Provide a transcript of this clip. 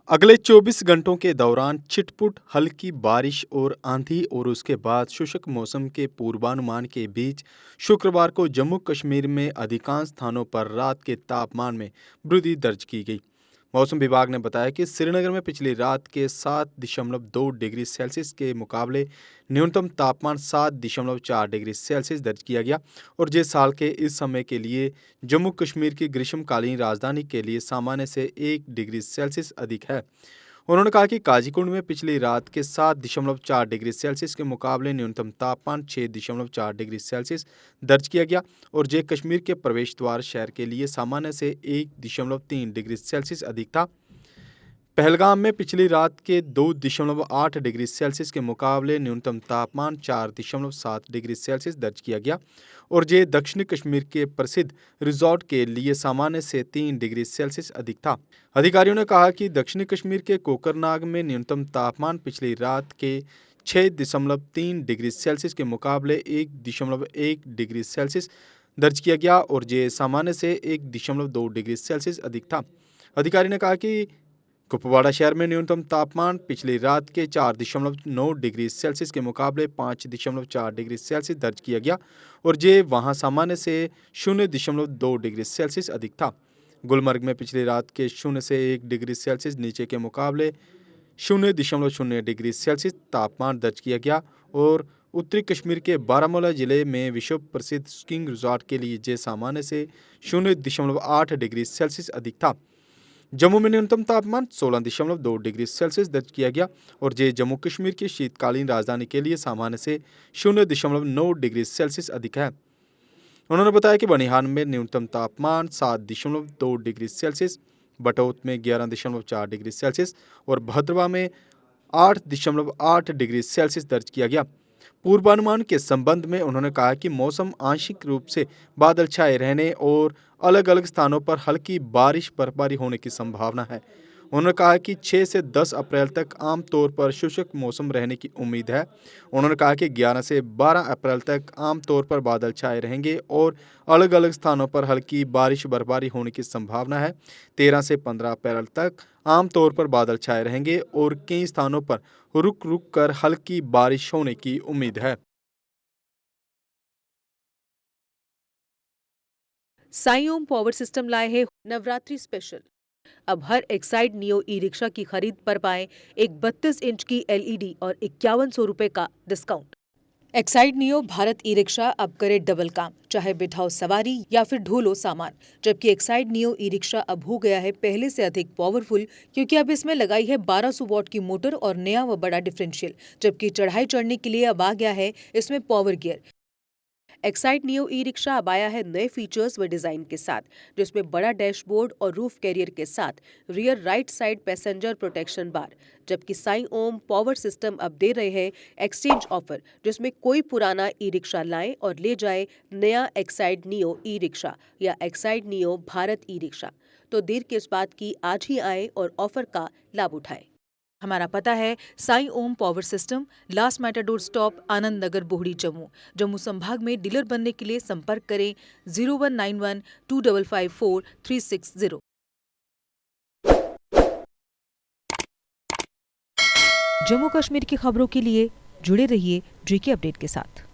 अगले 24 घंटों के दौरान छिटपुट हल्की बारिश और आंधी और उसके बाद शुष्क मौसम के पूर्वानुमान के बीच शुक्रवार को जम्मू कश्मीर में अधिकांश स्थानों पर रात के तापमान में वृद्धि दर्ज की गई। मौसम विभाग ने बताया कि श्रीनगर में पिछली रात के 7.2 डिग्री सेल्सियस के मुकाबले न्यूनतम तापमान 7.4 डिग्री सेल्सियस दर्ज किया गया और ये साल के इस समय के लिए जम्मू कश्मीर की ग्रीष्मकालीन राजधानी के लिए सामान्य से 1 डिग्री सेल्सियस अधिक है। उन्होंने कहा कि काजीकुंड में पिछली रात के 7.4 डिग्री सेल्सियस के मुकाबले न्यूनतम तापमान 6.4 डिग्री सेल्सियस दर्ज किया गया और जे कश्मीर के प्रवेश द्वार शहर के लिए सामान्य से 1.3 डिग्री सेल्सियस अधिक था। पहलगाम में पिछली रात के 2.8 डिग्री सेल्सियस के मुकाबले न्यूनतम तापमान 4.7 डिग्री सेल्सियस दर्ज किया गया और ये दक्षिणी कश्मीर के प्रसिद्ध रिजॉर्ट के लिए सामान्य से 3 डिग्री सेल्सियस अधिक था। अधिकारियों ने कहा कि दक्षिणी कश्मीर के कोकरनाग में न्यूनतम तापमान पिछली रात के 6.3 डिग्री सेल्सियस के मुकाबले 1.1 डिग्री सेल्सियस दर्ज किया गया और ये सामान्य से 1.2 डिग्री सेल्सियस अधिक था। अधिकारी ने कहा कि कुपवाड़ा शहर में न्यूनतम तापमान पिछली रात के 4.9 डिग्री सेल्सियस के मुकाबले 5.4 डिग्री सेल्सियस दर्ज किया गया और ये वहां सामान्य से 0.2 डिग्री सेल्सियस अधिक था। गुलमर्ग में पिछली रात के 0 से 1 डिग्री सेल्सियस नीचे के मुकाबले 0.0 डिग्री सेल्सियस तापमान दर्ज किया गया और उत्तरी कश्मीर के बारामूला जिले में विश्व प्रसिद्ध स्कीइंग रिजॉर्ट के लिए ये सामान्य से 0.8 डिग्री सेल्सियस अधिक था। जम्मू में न्यूनतम तापमान 16.2 डिग्री सेल्सियस दर्ज किया गया और ये जम्मू कश्मीर की शीतकालीन राजधानी के लिए सामान्य से 0.9 डिग्री सेल्सियस अधिक है। उन्होंने बताया कि बनिहाल में न्यूनतम तापमान 7.2 डिग्री सेल्सियस, बटौत में 11.4 डिग्री सेल्सियस और भद्रवा में 8.8 डिग्री सेल्सियस दर्ज किया गया। पूर्वानुमान के संबंध में उन्होंने कहा कि मौसम आंशिक रूप से बादल छाए रहने और अलग अलग स्थानों पर हल्की बारिश बर्फबारी होने की संभावना है। उन्होंने कहा कि 6 से 10 अप्रैल तक आमतौर पर शुष्क मौसम रहने की उम्मीद है। उन्होंने कहा कि 11 से 12 अप्रैल तक आमतौर पर बादल छाए रहेंगे और अलग अलग स्थानों पर हल्की बारिश बर्फबारी होने की संभावना है। 13 से 15 अप्रैल तक आमतौर पर बादल छाए रहेंगे और कई स्थानों पर रुक रुक कर हल्की बारिश होने की उम्मीद है। साई ओम पावर सिस्टम लाए है नवरात्रि स्पेशल। अब हर एक्साइड नियो ई रिक्शा की खरीद पर पाएं एक 32 इंच की एलईडी और 5100 रुपए का discount. Exide neo Bharat e rickshaw अब करे डबल काम, चाहे बिठाओ सवारी या फिर ढोलो सामान। जबकि एक्साइड नियो ई रिक्शा अब हो गया है पहले से अधिक पावरफुल, क्योंकि अब इसमें लगाई है 1200 वॉट की मोटर और नया व बड़ा डिफरेंशियल। जबकि चढ़ाई चढ़ने के लिए अब आ गया है इसमें power gear. Exide neo e rickshaw अब आया है नए फीचर्स व डिजाइन के साथ, जिसमें बड़ा डैशबोर्ड और रूफ कैरियर के साथ rear right side passenger protection bar. जबकि साई ओम पावर सिस्टम अब दे रहे हैं एक्सचेंज ऑफर, जिसमें कोई पुराना ई रिक्शा लाए और ले जाए नया एक्साइड नियो ई रिक्शा या Exide neo Bharat e rickshaw. तो देर किस बात की, आज ही आए और ऑफर का लाभ उठाए। हमारा पता है Sai Om power system, last matador stop, Anand Nagar, Bohri, Jammu. Jammu संभाग में डीलर बनने के लिए संपर्क करें 0191 2554 360। जम्मू कश्मीर की खबरों के लिए जुड़े रहिए जीके अपडेट के साथ।